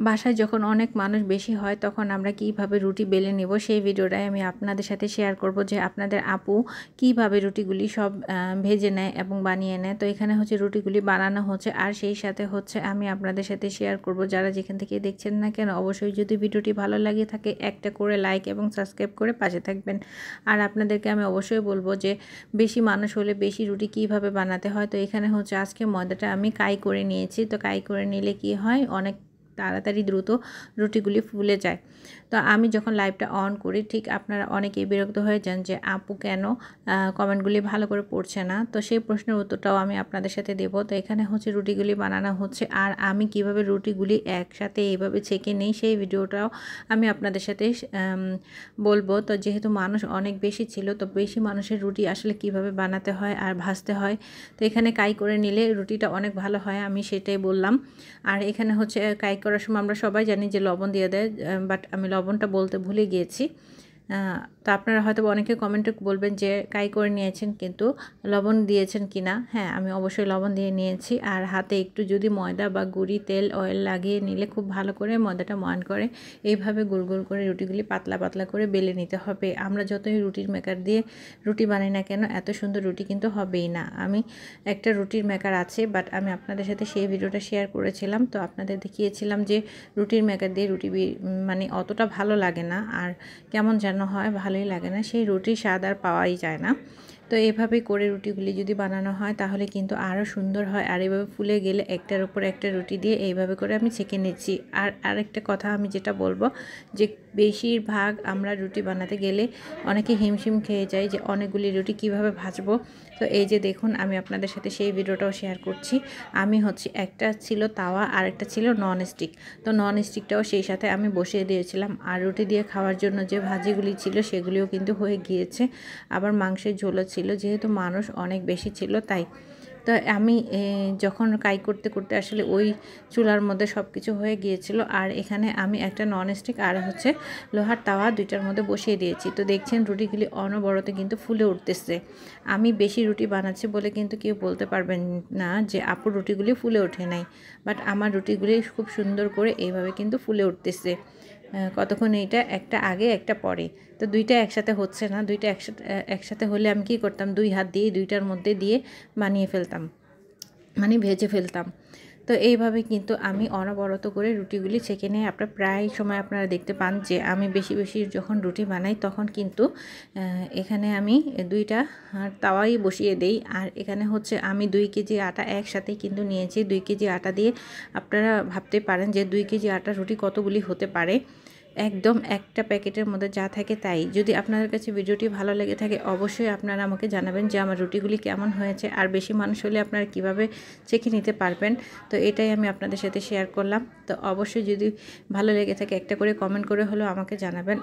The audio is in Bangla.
বাসায় যখন অনেক মানুষ বেশি হয় তখন আমরা কিভাবে রুটি বেলে নেব সেই ভিডিওটাই আমি আপনাদের সাথে শেয়ার করব, যে আপনাদের আপু কিভাবে রুটিগুলি সব ভেজে নেয় এবং বানিয়ে নেয়। তো এখানে হচ্ছে রুটিগুলি বানানো হচ্ছে, আর সেই সাথে হচ্ছে আমি আপনাদের সাথে শেয়ার করব, যারা যেখান থেকে দেখছেন না কেন অবশ্যই যদি ভিডিওটি ভালো লাগে থাকে একটা করে লাইক এবং সাবস্ক্রাইব করে পাশে থাকবেন। আর আপনাদেরকে আমি অবশ্যই বলবো যে বেশি মানুষ হলে বেশি রুটি কিভাবে বানাতে হয়। তো এখানে হচ্ছে আজকে ময়দাটা আমি কাই করে নিয়েছি। তো কাই করে নিলে কি হয়, অনেক তাড়াতাড়ি দ্রুত রুটিগুলি ফুলে যায়। তো আমি যখন লাইভটা অন করি, ঠিক আপনারা অনেকেই বিরক্ত হয়ে যান যে আপু কেন কমেন্টগুলি ভালো করে পড়ছে না। তো সেই প্রশ্নের উত্তরটাও আমি আপনাদের সাথে দেব। তো এখানে হচ্ছে রুটিগুলি বানানো হচ্ছে, আর আমি কিভাবে রুটিগুলি একসাথে এইভাবে ছেঁকে নিই সেই ভিডিওটাও আমি আপনাদের সাথে বলবো। তো যেহেতু মানুষ অনেক বেশি ছিল, তো বেশি মানুষের রুটি আসলে কিভাবে বানাতে হয় আর ভাজতে হয়, তো এখানে কাই করে নিলে রুটিটা অনেক ভালো হয়, আমি সেটাই বললাম। আর এখানে হচ্ছে কাই করার সময় আমরা সবাই জানি যে লবণ দিয়ে দেয়, বাট আমি লবণটা বলতে ভুলে গিয়েছি। তো আপনারা হয়তো অনেকে কমেন্টে বলবেন যে কাই করে নিয়েছেন কিন্তু লবণ দিয়েছেন কি না। হ্যাঁ, আমি অবশ্যই লবণ দিয়ে নিয়েছি। আর হাতে একটু যদি ময়দা বা গুঁড়ি তেল অয়েল লাগিয়ে নিলে খুব ভালো করে ময়দাটা ময়ান করে এইভাবে গোল গোল করে রুটিগুলি পাতলা পাতলা করে বেলে নিতে হবে। আমরা যতই রুটির মেকার দিয়ে রুটি বানাই না কেন এত সুন্দর রুটি কিন্তু হবেই না। আমি একটা রুটির মেকার আছে, বাট আমি আপনাদের সাথে সেই ভিডিওটা শেয়ার করেছিলাম। তো আপনাদের দেখিয়েছিলাম যে রুটির মেকার দিয়ে রুটি মানে অতটা ভালো লাগে না, আর কেমন যেন হয়, ভালোই লাগে না, সেই রুটির স্বাদ আর পাওয়াই যায় না। তো এভাবে করে রুটিগুলি যদি বানানো হয় তাহলে কিন্তু আরও সুন্দর হয়। আর এভাবে ফুলে গেলে একটার উপর একটা রুটি দিয়ে এইভাবে করে আমি ছেঁকে নিচ্ছি। আর আরেকটা কথা আমি যেটা বলবো, যে বেশিরভাগ আমরা রুটি বানাতে গেলে অনেকে হিমশিম খেয়ে যায় যে অনেকগুলি রুটি কিভাবে ভাজবো। তো এই যে দেখুন, আমি আপনাদের সাথে সেই ভিডিওটাও শেয়ার করছি। আমি হচ্ছে একটা ছিল তাওয়া আর একটা ছিল নন স্টিক। তো নন স্টিকটাও সেই সাথে আমি বসিয়ে দিয়েছিলাম। আর রুটি দিয়ে খাওয়ার জন্য যে ভাজিগুলি ছিল সেগুলিও কিন্তু হয়ে গিয়েছে। আবার মাংসের ঝোলও ছিল, যেহেতু মানুষ অনেক বেশি ছিল তাই। তো আমি যখন কাই করতে করতে আসলে ওই চুলার মধ্যে সব কিছু হয়ে গিয়েছিল। আর এখানে আমি একটা ননস্টিক আর হচ্ছে লোহার তাওয়া দুইটার মধ্যে বসিয়ে দিয়েছি। তো দেখছেন রুটিগুলি অনবরত কিন্তু ফুলে উঠতেছে। আমি বেশি রুটি বানাচ্ছি বলে কিন্তু কেউ বলতে পারবেন না যে আপুর রুটিগুলি ফুলে ওঠে নাই, বাট আমার রুটিগুলি খুব সুন্দর করে এইভাবে কিন্তু ফুলে উঠতেছে। কতক্ষণ এইটা একটা আগে একটা পরে, তো দুইটা একসাথে হচ্ছে না। দুইটা একসাথে হলে আমি কি করতাম, দুই হাত দিয়ে দুইটার মধ্যে দিয়ে বানিয়ে ফেলতাম, মানে ভেজে ফেলতাম। তো এইভাবে কিন্তু আমি অনবরত করে রুটিগুলি ছেঁকে নিয়ে প্রায় সময় আপনারা দেখতে পান যে আমি বেশি বেশি যখন রুটি বানাই তখন কিন্তু এখানে আমি দুইটা তাওয়াই বসিয়ে দেই। আর এখানে হচ্ছে আমি 2 কেজি আটা একসাথে কিন্তু নিয়েছি। 2 কেজি আটা দিয়ে আপনারা ভাবতে পারেন যে 2 কেজি আটা রুটি কতগুলি হতে পারে। একদম একটা প্যাকেটের মধ্যে যা থাকে তাই। যদি আপনাদের কাছে ভিডিওটি ভালো লেগে থাকে অবশ্যই আপনারা আমাকে জানাবেন যে আমার রুটিগুলি কেমন হয়েছে, আর বেশি মানুষ হলে আপনারা কিভাবে চেখে নিতে পারবেন। তো এটাই আমি আপনাদের সাথে শেয়ার করলাম। তো অবশ্যই যদি ভালো লেগে থাকে একটা করে কমেন্ট করে হলেও আমাকে জানাবেন।